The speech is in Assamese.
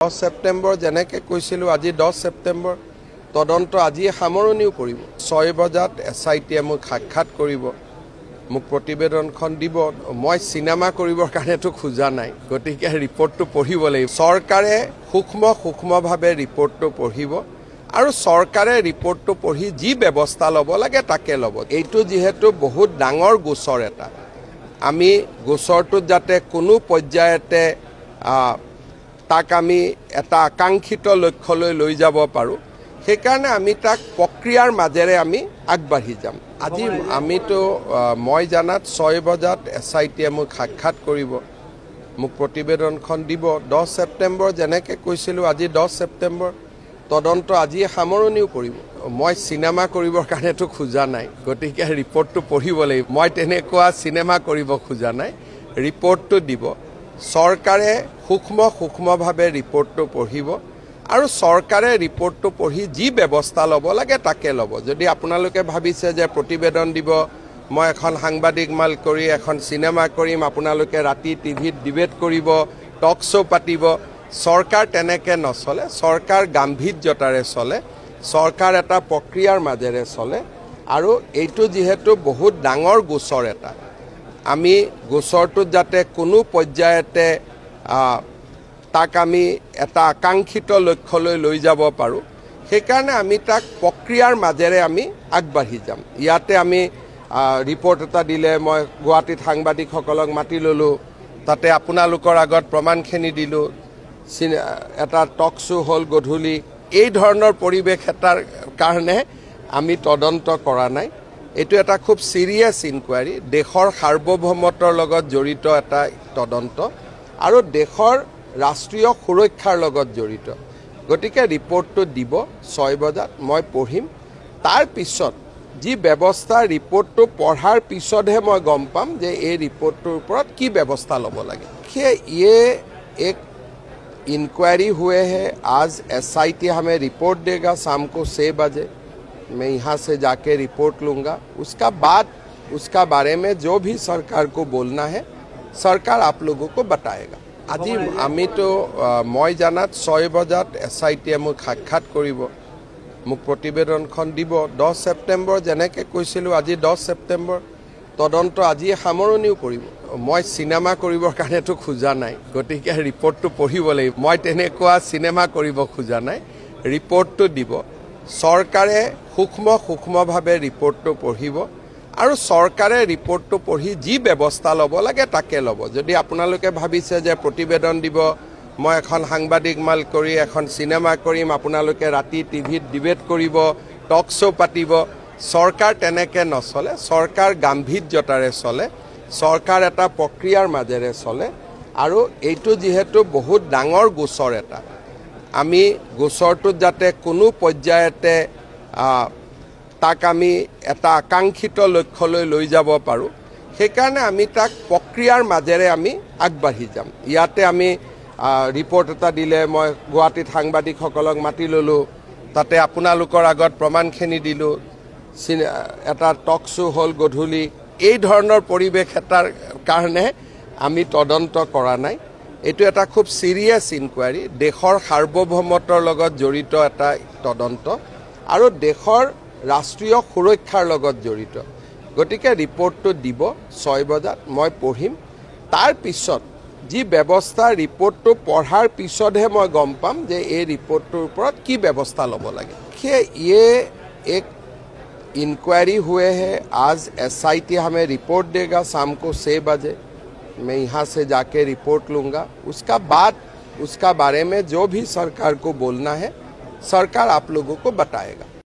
10 সেপ্টেম্বৰ যেনেকৈ কৈছিলোঁ আজি 10 সেপ্টেম্বৰ তদন্ত আজি সামৰণিও পৰিব 6 বজাত SITয়ে মোক সাক্ষাৎ কৰিব মোক প্ৰতিবেদনখন দিব মই সিনেমা কৰিবৰ কাৰণেতো খোজা নাই গতিকে ৰিপৰ্টটো পঢ়িব লাগিব চৰকাৰে সূক্ষ্মভাৱে ৰিপৰ্টটো পঢ়িব আৰু চৰকাৰে ৰিপৰ্টটো পঢ়ি যি ব্যৱস্থা ল'ব লাগে তাকে ল'ব এইটো যেহেতু বহুত ডাঙৰ গোচৰ এটা আমি গোচৰটো যাতে কোনো পৰ্যায়তে তাক আমি এটা আকাংক্ষিত লক্ষ্যলৈ লৈ যাব পাৰোঁ সেইকাৰণে আমি তাক প্ৰক্ৰিয়াৰ মাজেৰে আমি আগবাঢ়ি যাম আজি আমিতো মই জানাত 6 বজাত SITয়ে মোক সাক্ষাৎ কৰিব মোক প্ৰতিবেদনখন দিব 10 সেপ্টেম্বৰ যেনেকৈ কৈছিলোঁ আজি 10 সেপ্টেম্বৰ তদন্ত আজি সামৰণিও পৰিব মই সিনেমা কৰিবৰ কাৰণেতো খোজা নাই গতিকে ৰিপৰ্টটো পঢ়িব লাগিব মই তেনেকুৱা সিনেমা কৰিব খোজা নাই ৰিপৰ্টটো দিব চৰকাৰে সূক্ষ্মভাৱে ৰিপৰ্টটো পঢ়িব আৰু চৰকাৰে ৰিপৰ্টটো পঢ়ি যি ব্যৱস্থা ল'ব লাগে তাকে ল'ব যদি আপোনালোকে ভাবিছে যে প্ৰতিবেদন দিব মই এখন সাংবাদিক মাল কৰি এখন সিনেমা কৰিম আপোনালোকে ৰাতি টিভিত ডিবেট কৰিব টক শ্ব' পাতিব চৰকাৰ তেনেকৈ নচলে চৰকাৰ গাম্ভীৰ্যতাৰে চলে চৰকাৰ এটা প্ৰক্ৰিয়াৰ মাজেৰে চলে আৰু এইটো যেহেতু বহুত ডাঙৰ গোচৰ এটা আমি গোচৰটোত যাতে কোনো পৰ্যায়তে তাক আমি এটা আকাংক্ষিত লক্ষ্যলৈ লৈ যাব পাৰোঁ সেইকাৰণে আমি তাক প্ৰক্ৰিয়াৰ মাজেৰে আমি আগবাঢ়ি যাম ইয়াতে আমি ৰিপৰ্ট এটা দিলে মই গুৱাহাটীত সাংবাদিকসকলক মাতি ল'লোঁ তাতে আপোনালোকৰ আগত প্ৰমাণখিনি দিলোঁ এটা টক শ্ব' হ'ল গধূলি এই ধৰণৰ পৰিৱেশ এটাৰ কাৰণে আমি তদন্ত কৰা নাই এইটো এটা খুব চিৰিয়াছ ইনকুৱাৰী দেশৰ সাৰ্বভৌমত্বৰ লগত জড়িত এটা তদন্ত আৰু দেশৰ ৰাষ্ট্ৰীয় সুৰক্ষাৰ লগত জড়িত গতিকে ৰিপৰ্টটো দিব 6 বজাত মই পঢ়িম তাৰ পিছত যি ব্যৱস্থা ৰিপৰ্টটো পঢ়াৰ পিছতহে মই গম পাম যে এই ৰিপৰ্টটোৰ ওপৰত কি ব্যৱস্থা ল'ব লাগে ये एक इंक्वायरी हुए है आज SIT हमें रिपोर्ट देगा शाम को 6 बजे मैं यहाँ से जाके रिपोर्ट लूँगा उसका बाद उसका बारे में जो भी सरकार को बोलना है सरकार आप लोगों को बताएगा আজি আমিতো মই জানাত 6 বজাত SITয়ে মোক সাক্ষাৎ কৰিব মোক প্ৰতিবেদনখন দিব 10 সেপ্টেম্বৰ যেনেকৈ কৈছিলোঁ আজি 10 সেপ্টেম্বৰ তদন্ত আজি সামৰণিও পৰিব মই সিনেমা কৰিবৰ কাৰণেতো খোজা নাই গতিকে ৰিপৰ্টটো পঢ়িব লাগিব মই তেনেকুৱা সিনেমা কৰিব খোজা নাই ৰিপৰ্টটো দিব চৰকাৰে সূক্ষ্মভাৱে ৰিপৰ্টটো পঢ়িব আৰু চৰকাৰে ৰিপৰ্টটো পঢ়ি যি ব্যৱস্থা ল'ব লাগে তাকে ল'ব যদি আপোনালোকে ভাবিছে যে প্ৰতিবেদন দিব মই এখন সাংবাদিক মাল কৰি এখন সিনেমা কৰিম আপোনালোকে ৰাতি টিভিত ডিবেট কৰিব টক শ্ব' পাতিব চৰকাৰ তেনেকৈ নচলে চৰকাৰ গাম্ভীৰ্যতাৰে চলে চৰকাৰ এটা প্ৰক্ৰিয়াৰ মাজেৰে চলে আৰু এইটো যেহেতু বহুত ডাঙৰ গোচৰ এটা আমি গোচৰটোত যাতে কোনো পৰ্যায়তে তাক আমি এটা আকাংক্ষিত লক্ষ্যলৈ লৈ যাব পাৰোঁ সেইকাৰণে আমি তাক প্ৰক্ৰিয়াৰ মাজেৰে আমি আগবাঢ়ি যাম ইয়াতে আমি ৰিপৰ্ট এটা দিলে মই গুৱাহাটীত সাংবাদিকসকলক মাতি ল'লোঁ তাতে আপোনালোকৰ আগত প্ৰমাণখিনি দিলোঁ এটা টক শ্ব' হ'ল গধূলি এই ধৰণৰ পৰিৱেশ এটাৰ কাৰণে আমি তদন্ত কৰা নাই এইটো এটা খুব চিৰিয়াছ ইনকুৱাৰী দেশৰ সাৰ্বভৌমত্বৰ লগত জড়িত এটা তদন্ত আৰু দেশৰ ৰাষ্ট্ৰীয় সুৰক্ষাৰ লগত জড়িত গতিকে ৰিপৰ্টটো দিব 6 বজাত মই পঢ়িম তাৰ পিছত যি ব্যৱস্থা ৰিপৰ্টটো পঢ়াৰ পিছতহে মই গম পাম যে এই ৰিপৰ্টটোৰ ওপৰত কি ব্যৱস্থা ল'ব লাগে ये एक इंक्वायरी हुए है आज SIT हमें रिपोर्ट देगा शाम को 6 बजे मैं यहाँ से जाके रिपोर्ट लूँगा उसका बाद उसका बारे में जो भी सरकार को बोलना है सरकार आप लोगों को बताएगा